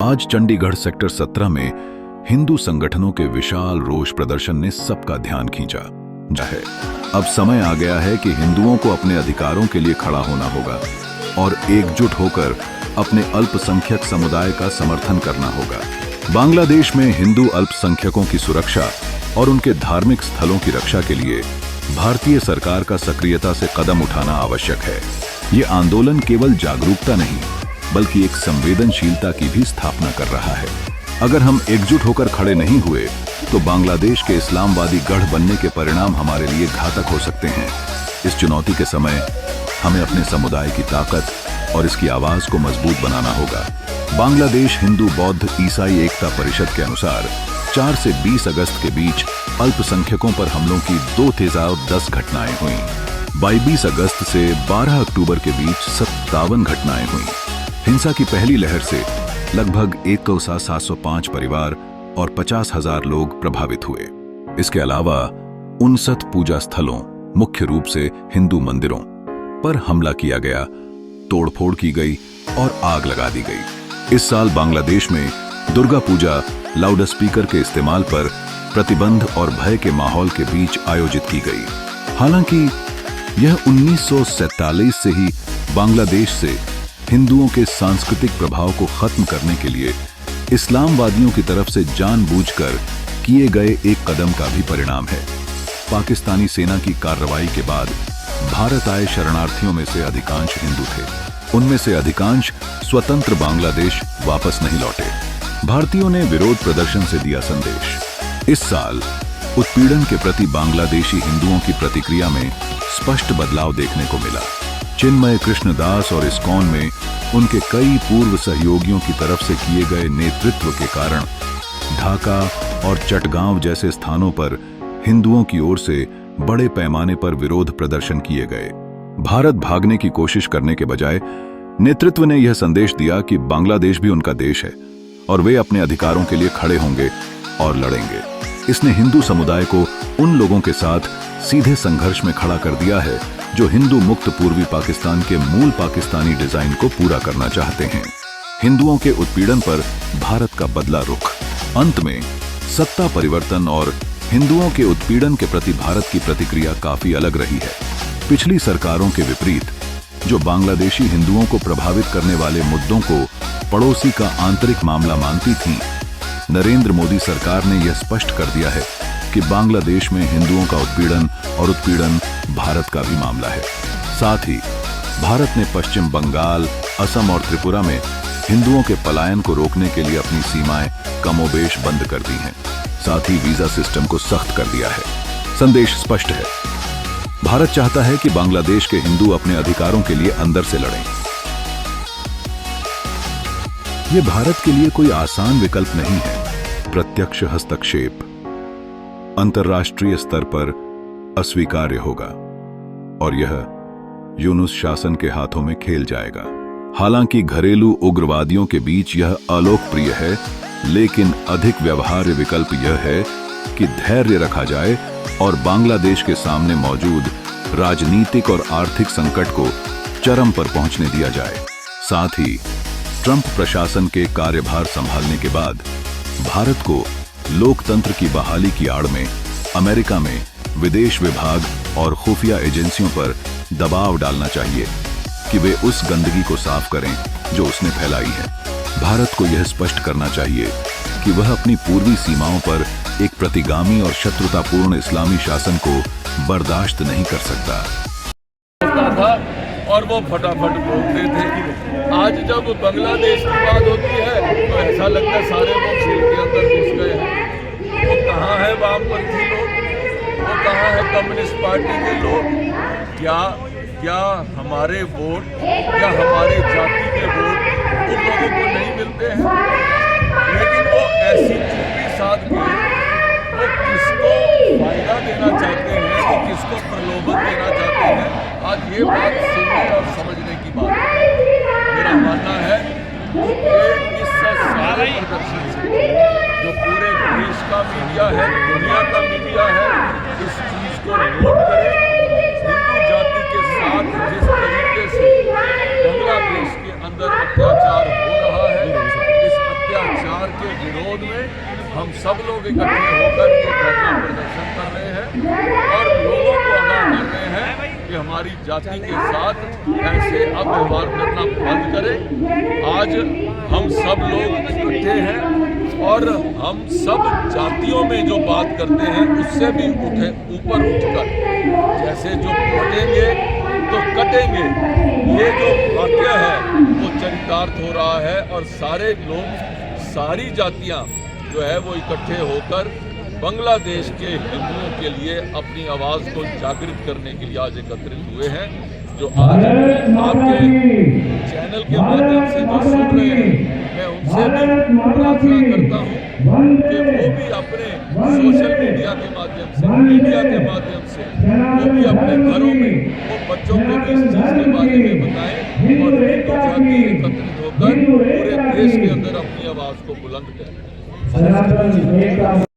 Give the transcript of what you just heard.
आज चंडीगढ़ सेक्टर 17 में हिंदू संगठनों के विशाल रोष प्रदर्शन ने सबका ध्यान खींचा है। अब समय आ गया है कि हिंदुओं को अपने अधिकारों के लिए खड़ा होना होगा और एकजुट होकर अपने अल्पसंख्यक समुदाय का समर्थन करना होगा। बांग्लादेश में हिंदू अल्पसंख्यकों की सुरक्षा और उनके धार्मिक स्थलों की रक्षा के लिए भारतीय सरकार का सक्रियता से कदम उठाना आवश्यक है। ये आंदोलन केवल जागरूकता नहीं बल्कि एक संवेदनशीलता की भी स्थापना कर रहा है। अगर हम एकजुट होकर खड़े नहीं हुए तो बांग्लादेश के इस्लामवादी गढ़ बनने के परिणाम हमारे लिए घातक हो सकते हैं। इस चुनौती के समय हमें अपने समुदाय की ताकत और इसकी आवाज को मजबूत बनाना होगा। बांग्लादेश हिंदू बौद्ध ईसाई एकता परिषद के अनुसार 4 से 20 अगस्त के बीच अल्पसंख्यकों पर हमलों की 2,10 घटनाएं हुई। 22 अगस्त से 12 अक्टूबर के बीच 57 घटनाएं हुई। हिंसा की पहली लहर से लगभग 1,705 परिवार और 50,000 लोग प्रभावित हुए। इसके अलावा 59 पूजा स्थलों, मुख्य रूप से हिंदू मंदिरों पर हमला किया गया, तोड़फोड़ की गई और आग लगा दी गई। इस साल बांग्लादेश में दुर्गा पूजा लाउडस्पीकर के इस्तेमाल पर प्रतिबंध और भय के माहौल के बीच आयोजित की गई। हालांकि यह 1947 से ही बांग्लादेश से हिंदुओं के सांस्कृतिक प्रभाव को खत्म करने के लिए इस्लामवादियों की तरफ से जानबूझकर किए गए एक कदम का भी परिणाम है। पाकिस्तानी सेना की कार्रवाई के बाद भारत आए शरणार्थियों में से अधिकांश हिंदू थे। उनमें से अधिकांश स्वतंत्र बांग्लादेश वापस नहीं लौटे। भारतीयों ने विरोध प्रदर्शन से दिया संदेश। इस साल उत्पीड़न के प्रति बांग्लादेशी हिंदुओं की प्रतिक्रिया में स्पष्ट बदलाव देखने को मिला। चिन्मय कृष्णदास और इस्कॉन में उनके कई पूर्व सहयोगियों की तरफ से किए गए नेतृत्व के कारण ढाका और चटगांव जैसे स्थानों पर हिंदुओं की ओर से बड़े पैमाने पर विरोध प्रदर्शन किए गए। भारत भागने की कोशिश करने के बजाय नेतृत्व ने यह संदेश दिया कि बांग्लादेश भी उनका देश है और वे अपने अधिकारों के लिए खड़े होंगे और लड़ेंगे। इसने हिंदू समुदाय को उन लोगों के साथ सीधे संघर्ष में खड़ा कर दिया है जो हिंदू मुक्त पूर्वी पाकिस्तान के मूल पाकिस्तानी डिजाइन को पूरा करना चाहते हैं। हिंदुओं के उत्पीड़न पर भारत का बदला रुख। अंत में सत्ता परिवर्तन और हिंदुओं के उत्पीड़न के प्रति भारत की प्रतिक्रिया काफी अलग रही है। पिछली सरकारों के विपरीत, जो बांग्लादेशी हिंदुओं को प्रभावित करने वाले मुद्दों को पड़ोसी का आंतरिक मामला मानती थीं, नरेंद्र मोदी सरकार ने यह स्पष्ट कर दिया है कि बांग्लादेश में हिंदुओं का उत्पीड़न भारत का भी मामला है। साथ ही भारत ने पश्चिम बंगाल, असम और त्रिपुरा में हिंदुओं के पलायन को रोकने के लिए अपनी सीमाएं कमोबेश बंद कर दी हैं। साथ ही वीजा सिस्टम को सख्त कर दिया है। संदेश स्पष्ट है, भारत चाहता है कि बांग्लादेश के हिंदू अपने अधिकारों के लिए अंदर से लड़ें। यह भारत के लिए कोई आसान विकल्प नहीं है। प्रत्यक्ष हस्तक्षेप अंतर्राष्ट्रीय स्तर पर अस्वीकार्य होगा और यह यूनुस शासन के हाथों में खेल जाएगा। हालांकि घरेलू उग्रवादियों के बीच यह अलोकप्रिय है, लेकिन अधिक व्यवहार्य विकल्प यह है कि धैर्य रखा जाए और बांग्लादेश के सामने मौजूद राजनीतिक और आर्थिक संकट को चरम पर पहुंचने दिया जाए। साथ ही ट्रंप प्रशासन के कार्यभार संभालने के बाद भारत को लोकतंत्र की बहाली की आड़ में अमेरिका में विदेश विभाग और खुफिया एजेंसियों पर दबाव डालना चाहिए कि वे उस गंदगी को साफ करें जो उसने फैलाई है। भारत को यह स्पष्ट करना चाहिए कि वह अपनी पूर्वी सीमाओं पर एक प्रतिगामी और शत्रुतापूर्ण इस्लामी शासन को बर्दाश्त नहीं कर सकता था और वो फटाफट बोलते थे। आज जब बांग्लादेश की बात होती है तो ऐसा लगता है सारे लोग जेल के अंदर घुस गए हैं। वो कहाँ है वामपंथी लोग, वो कहाँ है कम्युनिस्ट पार्टी के लोग? क्या हमारे वोट या हमारे जाति के वोट उन लोगों को नहीं मिलते हैं? लेकिन वो ऐसी चुप्पी साध के वो किसको फायदा देना चाहते हैं, वो किसको प्रलोभन देना चाहते हैं, आज ये बात सुनने और समझने की बात है। मेरा मानना है कि इस सारे प्रदर्शन से जो पूरे देश का मीडिया है, दुनिया का मीडिया है, इस चीज को नोट करे। हिंदू जाति के साथ जिस तरीके से बांग्लादेश के अंदर अत्याचार हो रहा है, इस विरोध में हम सब लोग इकट्ठे होकर ये धरना प्रदर्शन कर रहे हैं और लोगों को आगाह कर रहे हैं कि हमारी जाति के साथ ऐसे अव्यवहार करना बंद करें। आज हम सब लोग इकट्ठे हैं और हम सब जातियों में जो बात करते हैं उससे भी ऊपर उठकर जैसे जो कटेंगे तो कटेंगे, ये जो वाक्य है वो चरितार्थ हो रहा है और सारे लोग, सारी जातियां जो है वो इकट्ठे होकर बांग्लादेश के हिंदुओं के लिए अपनी आवाज़ को जागृत करने के लिए आज एकत्रित हुए हैं। जो आज आपके चैनल के माध्यम से जो सुन रहे हैं, मैं उनसे भी प्रार्थना करता हूं कि वो भी अपने सोशल मीडिया के माध्यम से, मीडिया के माध्यम से वो भी अपने घरों में वो बच्चों को भी इस चीज़ के बारे में बताएं और हिंदू जाति एकत्रित होकर पूरे देश के अंदर अपनी आवाज़ को बुलंद करें।